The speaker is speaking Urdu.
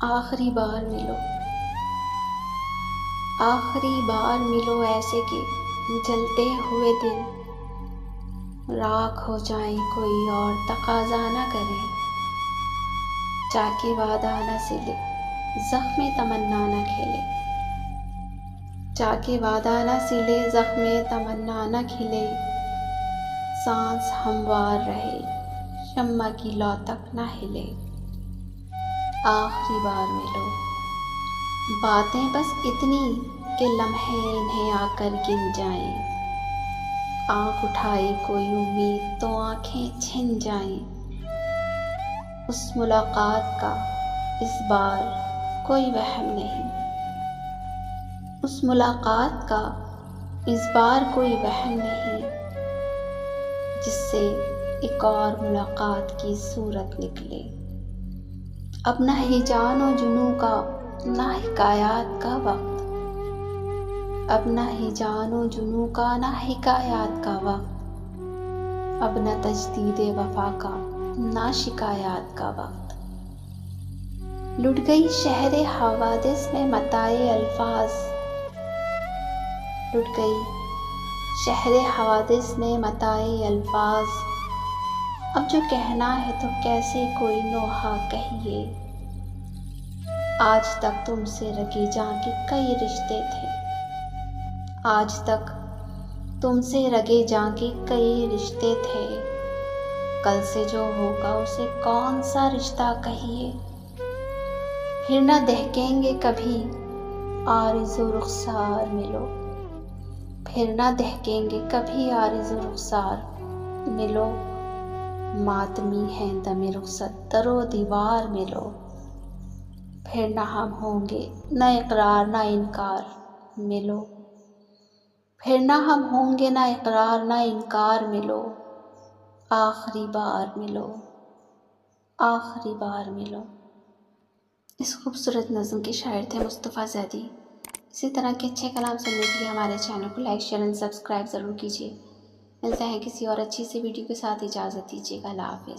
آخری بار ملو، آخری بار ملو ایسے کہ جلتے ہوئے دل راکھ ہو جائیں، کوئی اور تقاضا نہ کرے، چاکے وعدہ نہ سلے، زخم تمنا نہ کھلے، چاکے وعدہ نہ سلے، زخم تمنا نہ کھلے، سانس ہموار رہے، شمع کی لو تک نہ ہلے، آخری بار ملو۔ باتیں بس اتنی کہ لمحے انہیں آ کر گن جائیں، آنکھ اٹھائی کوئی امید تو آنکھیں چھن جائیں، اس ملاقات کا اس بار کوئی وہم نہیں، اس ملاقات کا اس بار کوئی وہم نہیں، جس سے ایک اور ملاقات کی صورت نکلے۔ اب نہ ہیجان و جنوں کا، نہ حکایات کا وقت، اب نہ ہیجان و جنوں کا، نہ حکایات کا وقت، اب نہ تجدید وفا کا، نہ شکایات کا وقت۔ لٹ گئی شہر حوادث میں متاع الفاظ، لٹ گئی شہر حوادث میں متاع الفاظ، اب جو کہنا ہے تو کیسے کوئی نوحہ کہیے، آج تک تم سے رگے جاں کے کئی رشتے تھے، آج تک تم سے رگے جاں کے کئی رشتے تھے، کل سے جو ہوگا اسے کون سا رشتہ کہیے، پھر نہ دہکیں گے کبھی عارض و رخسار ملو، پھر نہ دہکیں گے کبھی عارض و رخسار ملو، ماتمی ہے دم رخصت در و دیوار ملو، پھر نہ ہم ہوں گے نہ اقرار نہ انکار ملو، پھر نہ ہم ہوں گے نہ اقرار نہ انکار ملو، آخری بار ملو، آخری بار ملو۔ اس خوبصورت نظم کے شاعر تھے مصطفیٰ زیدی۔ اسی طرح کے اچھے کلام سننے کے لیے ہمارے چینل کو لائک، شیئر اینڈ سبسکرائب ضرور کیجیے۔ ملتے ہیں کسی اور اچھی سی ویڈیو کے ساتھ، اجازت دیجیے گا، اللہ حافظ۔